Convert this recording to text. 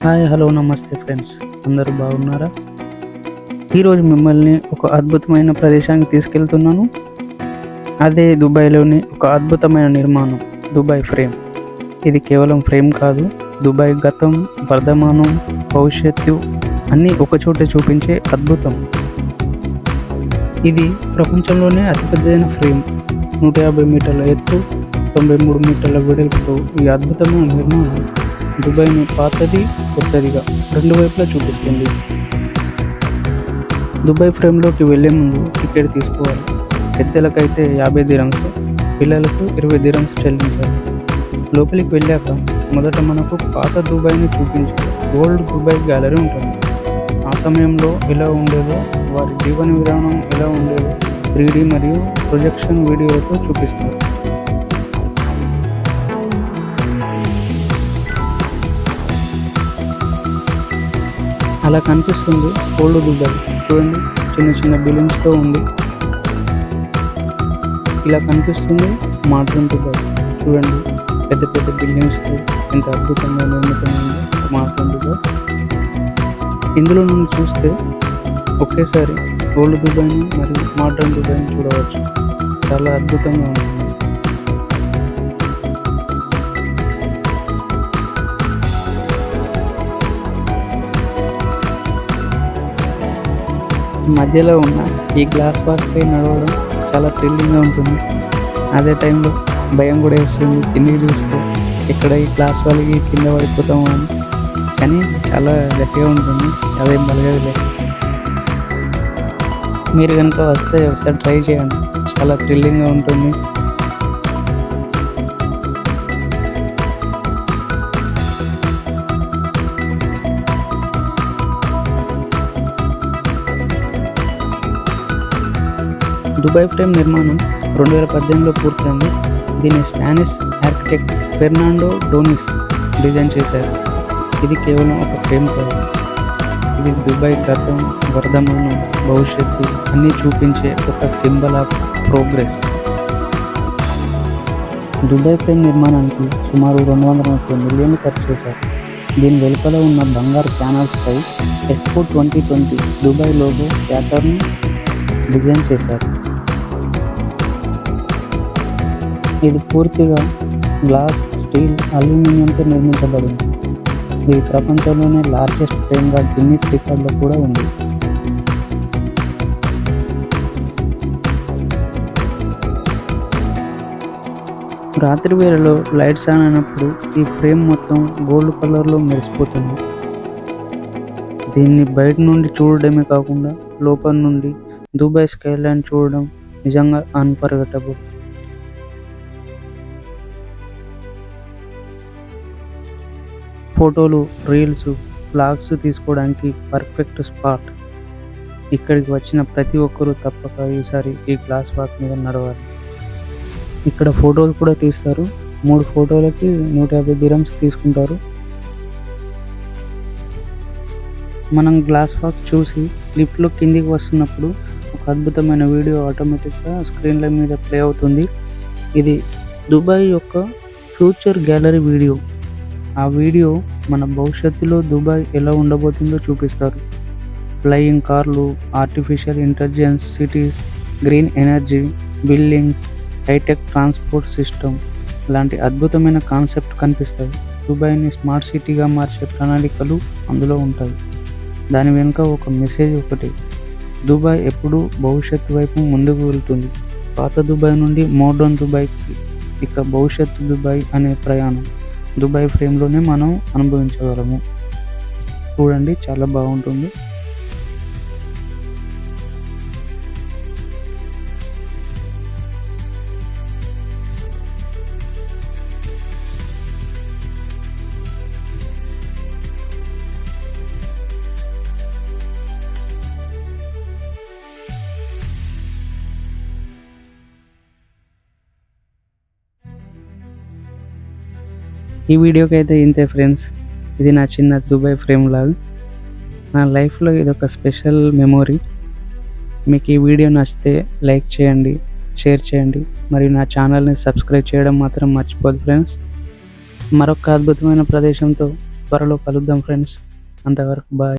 Hi hello నమస్తే friends, అందరూ బాగున్నారా? ఈరోజు మిమ్మల్ని ఒక అద్భుతమైన ప్రదేశానికి తీసుకెళ్తున్నాను. అదే దుబాయ్లోని ఒక అద్భుతమైన నిర్మాణం, దుబాయ్ ఫ్రేమ్. ఇది కేవలం ఫ్రేమ్ కాదు, దుబాయ్ గతం, వర్ధమానం, భవిష్యత్తు అన్నీ ఒకచోటే చూపించే అద్భుతం. ఇది ప్రపంచంలోనే అతిపెద్దదైన ఫ్రేమ్. 150 మీటర్ల ఎత్తు, 93 మీటర్ల వెడల్పుతో ఈ అద్భుతమైన నిర్మాణం దుబాయ్ని పాతది, కొత్తదిగా రెండు వైపులా చూపిస్తుంది. దుబాయ్ ఫ్రేమ్లోకి వెళ్లే ముందు టికెట్ తీసుకోవాలి. పెద్దలకైతే 50 దిరమ్స్, పిల్లలకు 20 దిరమ్స్ చెల్లించాలి. లోపలికి వెళ్ళాక మొదట మనకు పాత దుబాయ్ని చూపించే ఓల్డ్ దుబాయ్ గ్యాలరీ ఉంటుంది. ఆ సమయంలో ఎలా ఉండేదో, వారి జీవన విధానం ఎలా ఉండేదో 3D మరియు ప్రొజెక్షన్ వీడియోలతో చూపిస్తారు. అలా కనిపిస్తుంది ఓల్డ్ దుబాయ్. చూడండి, చిన్న చిన్న బిల్డింగ్స్తో ఉంది. ఇలా కనిపిస్తుంది మోడర్న్ దుబాయ్. చూడండి, పెద్ద పెద్ద బిల్డింగ్స్తో ఎంత అద్భుతంగా నిర్మితమైంది మోడర్న్ దుబాయ్. ఇందులో నుండి చూస్తే ఒకేసారి ఓల్డ్ దుబాయ్ని మరియు మోడర్న్ దుబాయ్ని చూడవచ్చు. చాలా అద్భుతంగా ఉంటుంది. మధ్యలో ఉన్న ఈ గ్లాస్ బాక్స్పై నడవడం చాలా థ్రిల్లింగ్గా ఉంటుంది. అదే టైంలో భయం కూడా వేస్తుంది, కిందికి చూస్తే ఇక్కడ ఈ గ్లాస్ వాళ్ళకి కింద పడిపోతాము అని. కానీ చాలా గట్టిగా ఉంటుంది, అదేం బలగదులే. మీరు కనుక వస్తే ఒకసారి ట్రై చేయండి, చాలా థ్రిల్లింగ్గా ఉంటుంది. దుబాయ్ ఫ్రేమ్ నిర్మాణం 2018లో పూర్తయింది. దీన్ని స్పానిష్ ఆర్కిటెక్ట్ ఫెర్నాండో డోనిస్ డిజైన్ చేశారు. ఇది కేవలం ఒక ఫ్రేమ్ కాదు, ఇది దుబాయ్ గతం, వర్ధమానం, భవిష్యత్తు అన్నీ చూపించే ఒక symbol of progress. Dubai frame నిర్మాణానికి సుమారు 230 మిలియన్లు ఖర్చు చేశారు. దీని వెలుపల ఉన్న బంగారు ప్యానల్స్పై expo 2020 Dubai logo pattern design చేశారు. ఇది పూర్తిగా గ్లాస్, స్టీల్, అల్యూమినియంతో నిర్మించబడింది. ఇది ప్రపంచంలోనే లార్జెస్ట్ ఫ్రేమ్గా గిన్నిస్ రికార్డులో కూడా ఉంది. రాత్రి వేళలో లైట్స్ ఆన్ అయినప్పుడు ఈ ఫ్రేమ్ మొత్తం గోల్డ్ కలర్లో మెరిసిపోతుంది. దీన్ని బయట నుండి చూడడమే కాకుండా లోపల నుండి దుబాయ్ స్కైలైన్ చూడడం నిజంగా అన్ఫర్గెటబుల్. ఫోటోలు, రీల్స్, వ్లాగ్స్ తీసుకోవడానికి పర్ఫెక్ట్ స్పాట్. ఇక్కడికి వచ్చిన ప్రతి ఒక్కరూ తప్పక ఈసారి ఈ గ్లాస్ వాక్ మీద నడవాలి. ఇక్కడ ఫోటోలు కూడా తీస్తారు. 3 ఫోటోలకి 150 దిరమ్స్ తీసుకుంటారు. మనం గ్లాస్ వాక్ చూసి లిఫ్ట్లో కిందికి వస్తున్నప్పుడు ఒక అద్భుతమైన వీడియో ఆటోమేటిక్గా స్క్రీన్ల మీద ప్లే అవుతుంది. ఇది దుబాయ్ యొక్క ఫ్యూచర్ గ్యాలరీ వీడియో. ఆ వీడియో మన భవిష్యత్తులో దుబాయ్ ఎలా ఉండబోతుందో చూపిస్తారు. ఫ్లయింగ్ కార్లు, artificial intelligence cities, green energy, buildings, hi tech transport system లాంటి అద్భుతమైన కాన్సెప్ట్ కనిపిస్తాయి. దుబాయ్ని స్మార్ట్ సిటీగా మార్చే ప్రణాళికలు అందులో ఉంటాయి. దాని వెనుక ఒక మెసేజ్ ఒకటి: దుబాయ్ ఎప్పుడూ భవిష్యత్తు వైపు ముందుకు వెళ్తుంది. పాత దుబాయ్ నుండి మోడర్న్ దుబాయ్కి, ఇక భవిష్యత్తు దుబాయ్ అనే ప్రయాణం దుబాయ్ ఫ్రేమ్లోనే మనం అనుభవించగలము. చూడండి, చాలా బాగుంటుంది. ఈ వీడియోకి అయితే ఇంతే ఫ్రెండ్స్. ఇది నా చిన్న దుబాయ్ ఫ్రేమ్ లాగ్. నా లైఫ్లో ఇదొక స్పెషల్ మెమొరీ. మీకు ఈ వీడియో నచ్చితే లైక్ చేయండి, షేర్ చేయండి, మరియు నా ఛానల్ని సబ్స్క్రైబ్ చేయడం మాత్రం మర్చిపోదు ఫ్రెండ్స్. మరొక అద్భుతమైన ప్రదేశంతో త్వరలో కలుద్దాం ఫ్రెండ్స్. అంతవరకు బాయ్.